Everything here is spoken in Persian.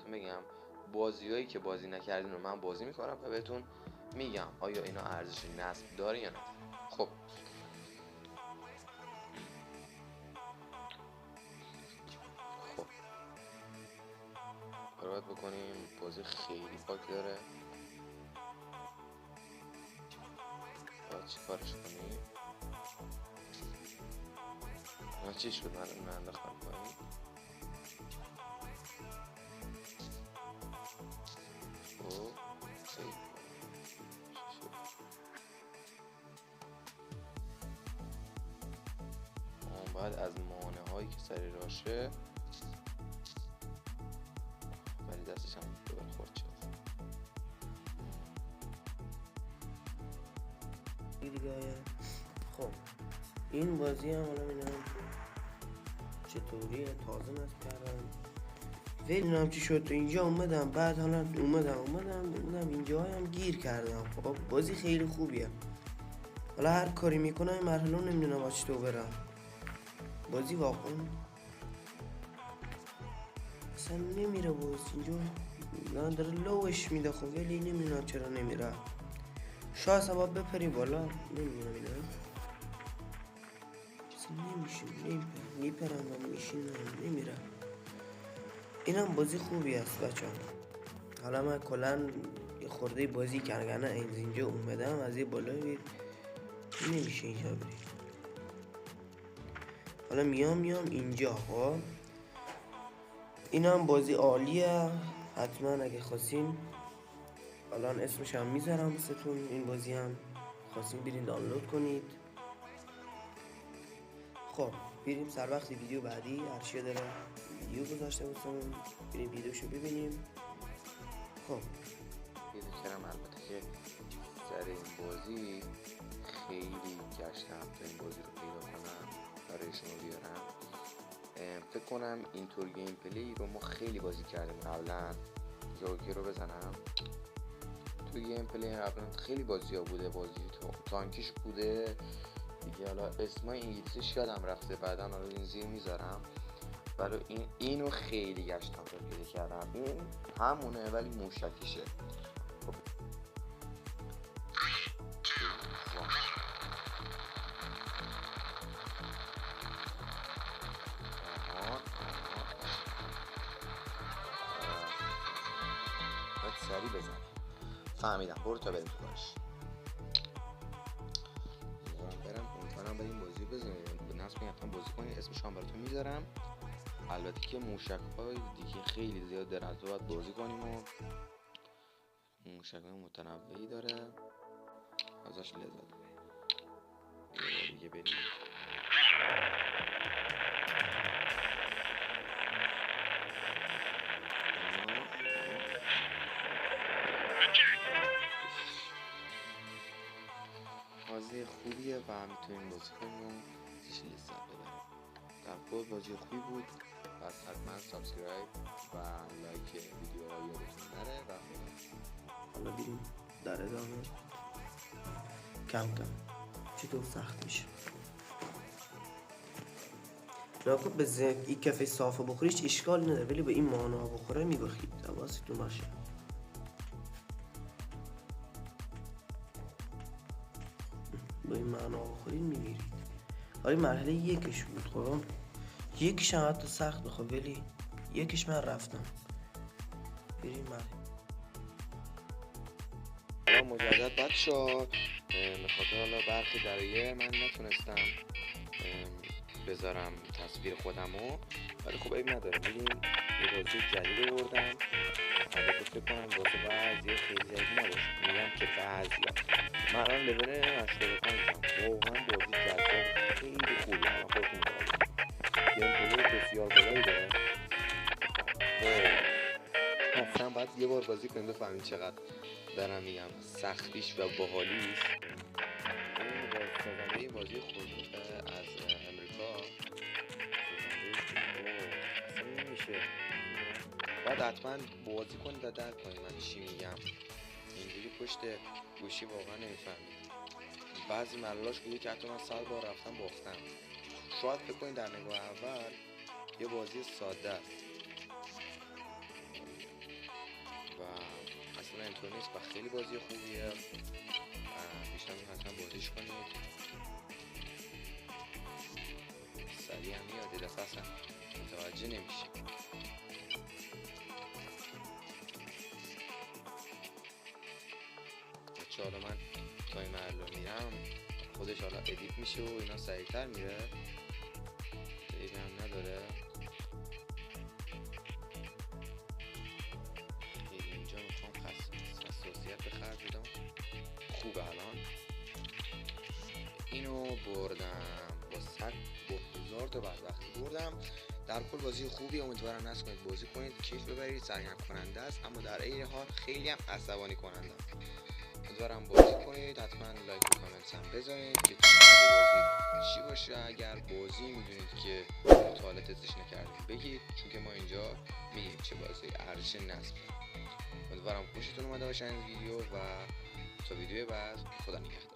بهتون بگم بازیایی که بازی نکردین رو من بازی میکنم و بهتون میگم آیا اینا ارزش نصب داره یا نه. خب باید بکنیم. بازی خیلی پاک داره. باید چی کارش کنیم؟ چی شد؟ من انداختم پایین. باید از مانع هایی که سری راشه ولی دستش هم دوباره خورد شد دیگه. خب این بازی هم حالا ببینم چطوریه، تازه نصب کردم ولی نمیدونم چی شد. اینجا اومدم بعد حالا اومدم اینجا هم گیر کردم. خب بازی خیلی خوبیه، حالا هر کاری میکنم این مرحله نمیدونم با چطور برم. بازی واقعا اصلا نمیره باز اینجا نه داره لوش میده. خب ولی نمیدونم چرا نمیره. شاید سبب بپری بالا نمیدونم اینا نمیشه. میپرم و میشینم نمیره. اینم بازی خوبی است بچه ها. حالا من کلن یه خورده بازی کردم از اینجا اومدم از یه بالا بید نمیشه اینجا برید. حالا میام اینجا. خب اینم بازی عالیه، حتما اگه خواستین الان اسمش هم میذارم واسهتون. این بازی هم خواستین برین دانلود کنید. خب بریم سر وقت ویدیو بعدی. هرچی داره ویدیو گذاشته باشم بریم ویدیوشو ببینیم. خب پیدا کردم البته که سر این بازی خیلی گشتم تا این بازی رو پیدا کنم برای شما بیارم. فکر کنم اینطور گیم پلی رو ما خیلی بازی کردیم قبلا. یاکی رو بزنم تو گیم پلی قبلا خیلی بازی ها بوده. بازی تانکیش بوده دیگه، حالا اسمای انگلیسیش یادم رفته بعدا حالا این زیر میذارم. ولی اینو خیلی گشتم تا پیدا کردم. این همونه ولی موشکیشه. باید سریع بزنیم. فهمیدم، برو تا بریم تو باش. برم امیدوارم بریم بازی بزنیم. نصب حتما بازی کنید. اسمش هم براتون میذارم. البته که موشک های دیگه خیلی زیاد داره از باید بازی کنیم و موشک های متنوعی داره ازش لذت ببریم. دیگه بریم. بازی خوبیه و میتونیم بازی کنیم و ازش لذت ببریم. در کل بازی خوبی بود. پس حتما سابسکرایب و لایک ویدیوها یادتون نره و حالا بریم در ادامه. کم چطور سخت میشه. ناکن به این کفه صافه بخوریش اشکال نداره ولی به این مانا بخوره میگخید. حواستون باشه. با این معنا بخورید میگیرید. حالا مرحله یکش بود. خب یکیش هم حتی سخت بخواه ولی یکیش من رفتم. بریم مرحله مجدد بد شد. بخاطر حالا برخی دلایل من نتونستم بذارم تصویر خودمو، ولی خب عیب نداره. میریم یه بازی جدید آوردم. البته فکر کنم واسه بعضی خیلی جدید نباشه. میگم که بعضیا من الان لول 85 واقعا بازی جذاب خیلی خوبه. من خودتون دارم گیم پلی بسیار بالایی داره. اصلا باید یه بار بازی کنید بفهمید چقدر دارم میگم سختیش و باحالیش. این سازنده بازی خود از امریکا اصلا نمیشه. باید حتما بازی کنید و درک کنید من چی میگم. اینجوری پشت گوشی واقعا نمیفهمید. بعضی ملاش بوده که حتی من 100 بار رفتم باختم. شاید فکر کنید در نگاه اول یه بازی ساده است و اصلا اینطور نیست و خیلی بازی خوبیه. پیشنهاد حتما بازیش کنید. سریع هم میاد دفعه اصلا متوجه نمیشه. بچه حالا من تایمر رو میرم، خودش حالا ادیت میشه و اینا سریعتر میره، دیگه هم نداره. اینجا میخوام حساسیت به خرج بدم. خوبه الان اینو بردم با 1000 تا بدبختی بردم. در کل بازی خوبی، امیدوارم نصب کنید بازی کنید، کیف ببرید. سرگرم کننده است اما در عین حال خیلی هم عصبانی کننده است. امیدوارم بازی کنید، حتما لایک و کامنت هم بذارید که تو بازی چی باشه. اگر بازی میدونید که تا حالا تستش نکردید بگید، چون که ما اینجا میگیم چه بازی ارزش نصب. امیدوارم خوشتون اومده باشه این ویدیو و تا ویدیو بعد خدا نگهدار.